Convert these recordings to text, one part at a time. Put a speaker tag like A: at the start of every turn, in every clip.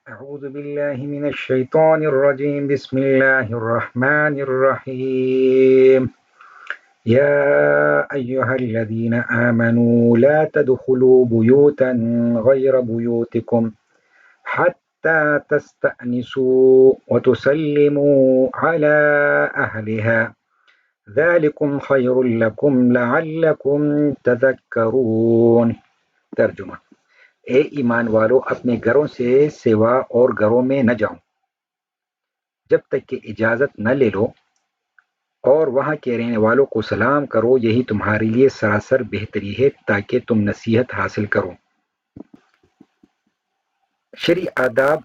A: أعوذ بالله من الشيطان الرجيم بسم الله الرحمن الرحيم يا أيها الذين آمنوا لا تدخلوا بيوتا غير بيوتكم حتى تستأنسوا وتسلموا على أهلها ذلكم خير لكم لعلكم تذكرون۔ ترجمہ: اے ایمان والو، اپنے گھروں سے سوا اور گھروں میں نہ جاؤ جب تک کہ اجازت نہ لے لو، اور وہاں کے رہنے والوں کو سلام کرو، یہی تمہارے لیے سراسر بہتری ہے تاکہ تم نصیحت حاصل کرو۔ شرعی آداب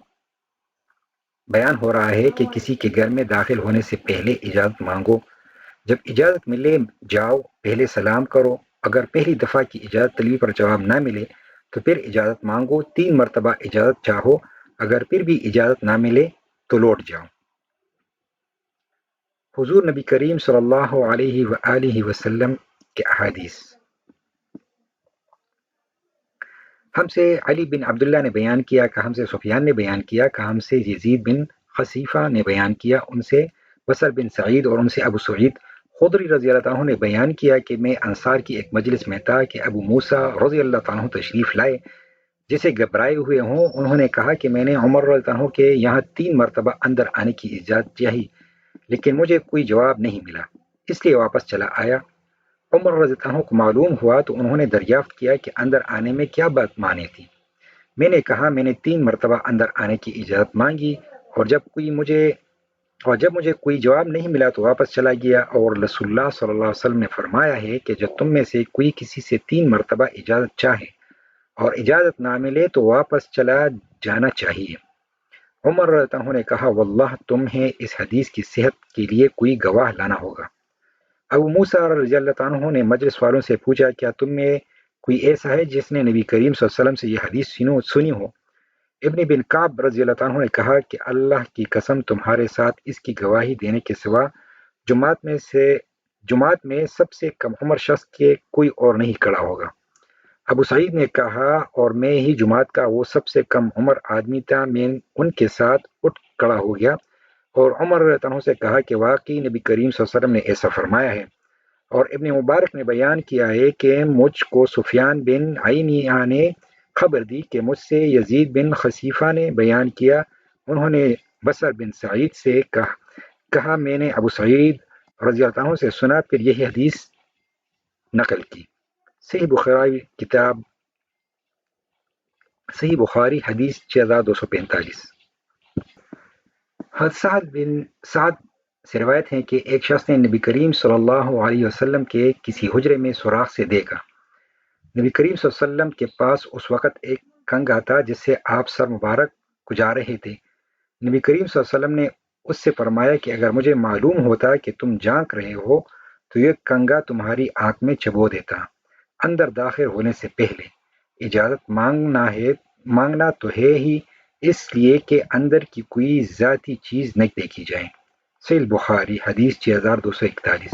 A: بیان ہو رہا ہے کہ کسی کے گھر میں داخل ہونے سے پہلے اجازت مانگو، جب اجازت ملے جاؤ، پہلے سلام کرو، اگر پہلی دفعہ کی اجازت طلبی پر جواب نہ ملے تو پھر اجازت مانگو، 3 مرتبہ اجازت چاہو، اگر پھر بھی اجازت نہ ملے تو لوٹ جاؤ۔ حضور نبی کریم صلی اللہ علیہ وآلہ وسلم کے احادیث۔ ہم سے علی بن عبداللہ نے بیان کیا کہ ہم سے سفیان نے بیان کیا کہ ہم سے یزید بن خصیفہ نے بیان کیا، ان سے بصر بن سعید اور ان سے ابو سعید خدری رضی اللہ عنہ نے بیان کیا کہ میں انصار کی ایک مجلس میں تھا کہ ابو موسیٰ رضی اللہ عنہ تشریف لائے، جسے گھبرائے ہوئے ہوں۔ انہوں نے کہا کہ میں نے عمر رضی اللہ عنہ کے یہاں 3 مرتبہ اندر آنے کی اجازت چاہی، لیکن مجھے کوئی جواب نہیں ملا، اس لیے واپس چلا آیا۔ عمر رضی اللہ عنہ کو معلوم ہوا تو انہوں نے دریافت کیا کہ اندر آنے میں کیا بات معنی تھی۔ میں نے کہا میں نے 3 مرتبہ اندر آنے کی اجازت مانگی، اور جب مجھے کوئی جواب نہیں ملا تو واپس چلا گیا، اور رسول اللہ صلی اللہ علیہ وسلم نے فرمایا ہے کہ جب تم میں سے کوئی کسی سے 3 مرتبہ اجازت چاہے اور اجازت نہ ملے تو واپس چلا جانا چاہیے۔ عمر رضی اللہ عنہ نے کہا واللہ تمہیں اس حدیث کی صحت کے لیے کوئی گواہ لانا ہوگا۔ ابو موسیٰ رضی اللہ عنہ نے مجلس والوں سے پوچھا کیا تم میں کوئی ایسا ہے جس نے نبی کریم صلی اللہ علیہ وسلم سے یہ حدیث سنی ہو؟ ابن بن کعب رضی اللہ عنہ نے کہا کہ اللہ کی قسم تمہارے ساتھ اس کی گواہی دینے کے سوا جماعت میں سب سے کم عمر شخص کے کوئی اور نہیں کھڑا ہوگا۔ ابو سعید نے کہا اور میں ہی جماعت کا وہ سب سے کم عمر آدمی تھا، میں ان کے ساتھ اٹھ کھڑا ہو گیا اور عمر رضی اللہ عنہ سے کہا کہ واقعی نبی کریم صلی اللہ علیہ وسلم نے ایسا فرمایا ہے۔ اور ابن مبارک نے بیان کیا ہے کہ مجھ کو سفیان بن عینیہ نے خبر دی کہ مجھ سے یزید بن خصیفہ نے بیان کیا، انہوں نے بصر بن سعید سے کہا میں نے ابو سعید رضی اللہ عنہ سے سنا، پھر یہی حدیث نقل کی۔ صحیح بخاری حدیث 6245۔ سعد سے روایت ہے کہ ایک شخص نے نبی کریم صلی اللہ علیہ وسلم کے کسی حجرے میں سوراخ سے دیکھا۔ نبی کریم صلی اللہ علیہ وسلم کے پاس اس وقت ایک کنگا تھا جس سے آپ سر مبارک کھجا رہے تھے۔ نبی کریم صلی اللہ علیہ وسلم نے اس سے فرمایا کہ اگر مجھے معلوم ہوتا کہ تم جھانک رہے ہو تو یہ کنگا تمہاری آنکھ میں چبو دیتا۔ اندر داخل ہونے سے پہلے اجازت مانگنا تو ہے ہی، اس لیے کہ اندر کی کوئی ذاتی چیز نہ دیکھی جائے۔ صحیح بخاری حدیث 6241۔